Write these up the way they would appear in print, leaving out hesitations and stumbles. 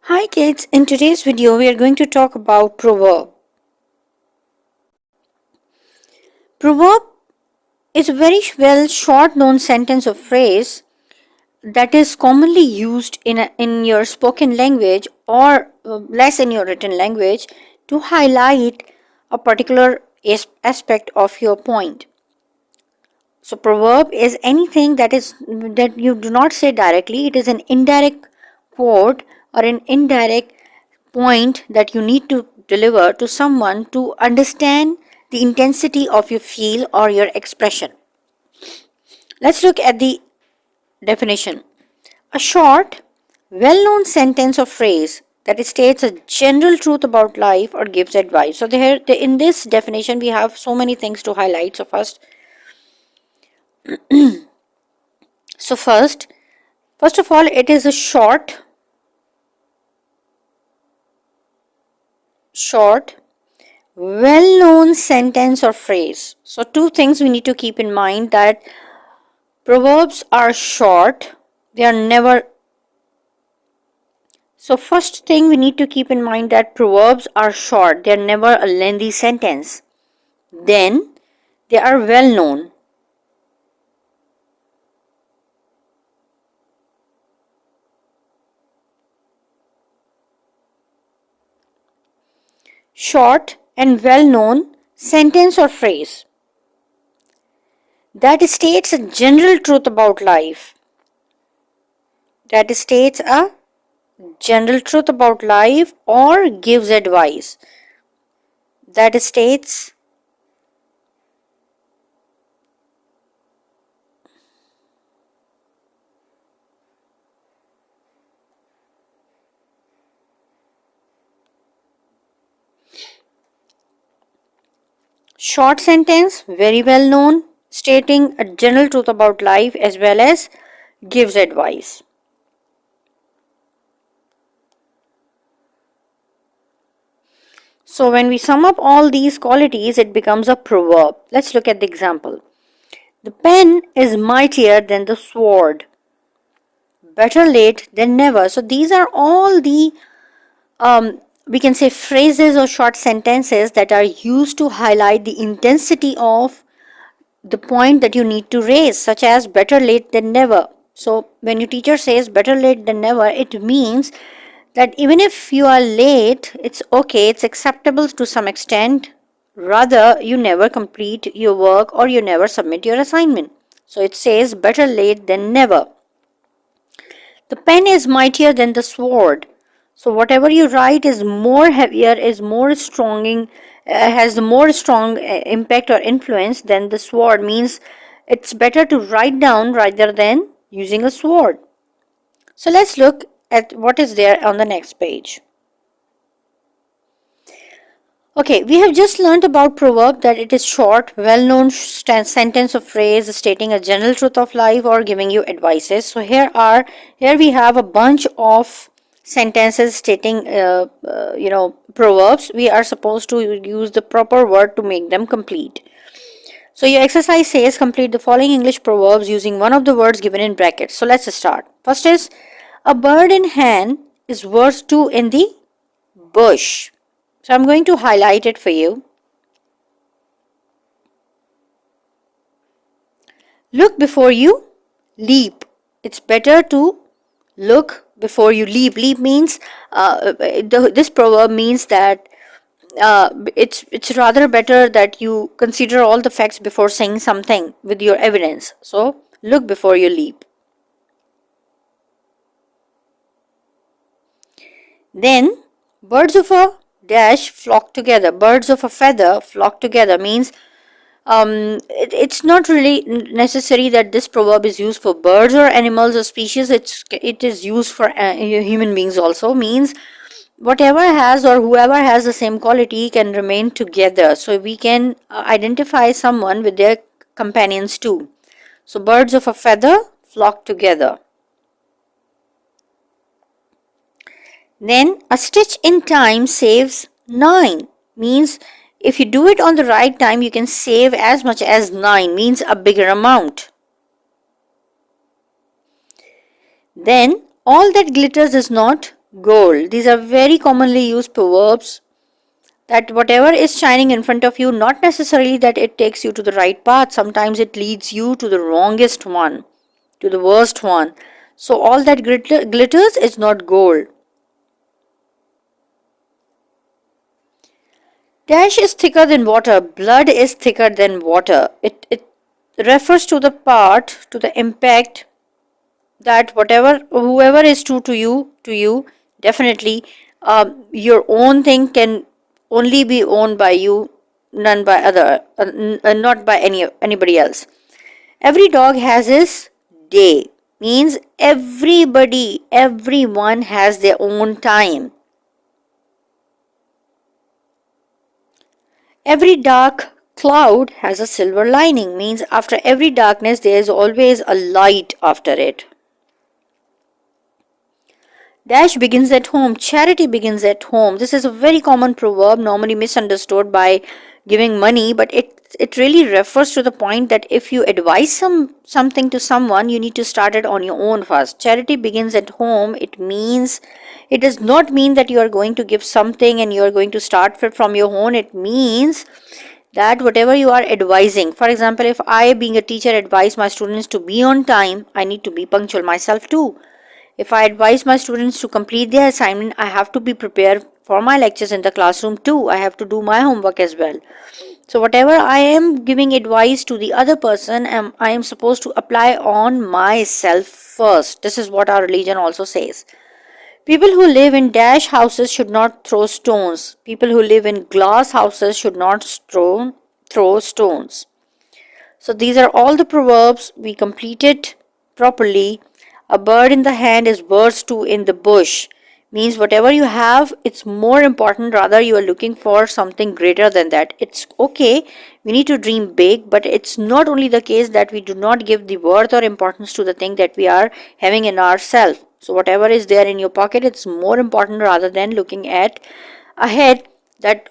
Hi kids, in today's video we are going to talk about proverb. Proverb is a very well short known sentence or phrase that is commonly used in your spoken language or less in your written language to highlight a particular aspect of your point. So proverb is anything that you do not say directly. It is an indirect quote or an indirect point that you need to deliver to someone to understand the intensity of your feel or your expression. Let's look at the definition. A short, well-known sentence or phrase that states a general truth about life or gives advice. So in this definition we have so many things to highlight. First of all, it is a short, well-known sentence or phrase. So two things we need to keep in mind, that proverbs are short, they are never. So first thing we need to keep in mind that proverbs are short, they are never a lengthy sentence. Then they are well known. Short and well known sentence or phrase that states a general truth about life. That states a general truth about life or gives advice. That states short sentence, very well known, stating a general truth about life as well as gives advice. So when we sum up all these qualities, it becomes a proverb. Let's look at the example. The pen is mightier than the sword. Better late than never. So these are all the we can say phrases or short sentences that are used to highlight the intensity of the point that you need to raise, such as better late than never. So when your teacher says better late than never, it means that even if you are late, it's okay, it's acceptable to some extent. Rather, you never complete your work or you never submit your assignment. So it says better late than never. The pen is mightier than the sword. So whatever you write is more heavier, is more strong, has more strong impact or influence than the sword. Means it's better to write down rather than using a sword. So let's look at what is there on the next page. Okay, we have just learned about proverb, that it is short, well-known sentence or phrase stating a general truth of life or giving you advices. So here we have a bunch of sentences stating proverbs. We are supposed to use the proper word to make them complete. So your exercise says complete the following English proverbs using one of the words given in brackets. So let's start. First is, a bird in hand is worth two in the bush. So I'm going to highlight it for you. Look before you leap. It's better to look before you leap. Leap means this proverb means that it's rather better that you consider all the facts before saying something with your evidence. So look before you leap. Then birds of a dash flock together. Birds of a feather flock together means it's not really necessary that this proverb is used for birds or animals or species. It is used for human beings also. Means whatever has or whoever has the same quality can remain together. So we can identify someone with their companions too. So birds of a feather flock together. Then a stitch in time saves 9. Means if you do it on the right time, you can save as much as 9. Means a bigger amount. Then all that glitters is not gold. These are very commonly used proverbs that whatever is shining in front of you, not necessarily that it takes you to the right path. Sometimes it leads you to the wrongest one, to the worst one. So all that glitters is not gold. Dash is thicker than water. Blood is thicker than water. It refers to the part, to the impact that whoever is true to you, definitely your own thing can only be owned by you, none by other, not by anybody else. Every dog has his day, means everyone has their own time. Every dark cloud has a silver lining, means after every darkness there is always a light after it. Dash begins at home. Charity begins at home. This is a very common proverb, normally misunderstood by giving money, but it really refers to the point that if you advise something to someone, you need to start it on your own first. Charity begins at home. It does not mean that you are going to give something and you are going to start from your own. It means that whatever you are advising, for example, if I, being a teacher, advise my students to be on time, I need to be punctual myself too. If I advise my students to complete their assignment, I have to be prepared for my lectures in the classroom too. I have to do my homework as well. So whatever I am giving advice to the other person, I am supposed to apply on myself first. This is what our religion also says. People who live in dash houses should not throw stones. People who live in glass houses should not throw stones. So these are all the proverbs we completed properly. A bird in the hand is worth two in the bush. Means whatever you have, it's more important. Rather, you are looking for something greater than that. It's okay. We need to dream big, but it's not only the case that we do not give the worth or importance to the thing that we are having in ourselves. So whatever is there in your pocket, it's more important rather than looking at ahead that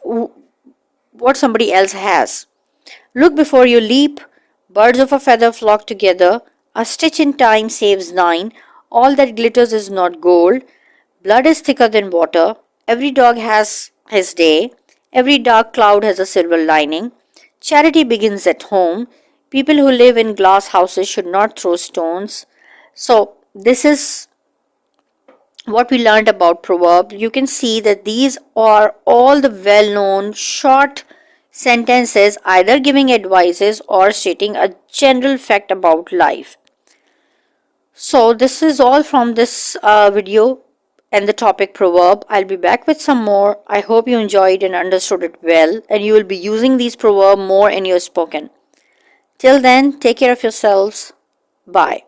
what somebody else has. Look before you leap. Birds of a feather flock together. A stitch in time saves nine. All that glitters is not gold. Blood is thicker than water. Every dog has his day. Every dark cloud has a silver lining. Charity begins at home. People who live in glass houses should not throw stones. So, this is what we learned about Proverbs. You can see that these are all the well-known short sentences either giving advices or stating a general fact about life. So this is all from this video and the topic proverb. I'll be back with some more. I hope you enjoyed and understood it well, and you will be using these proverbs more in your spoken. Till then, take care of yourselves. Bye.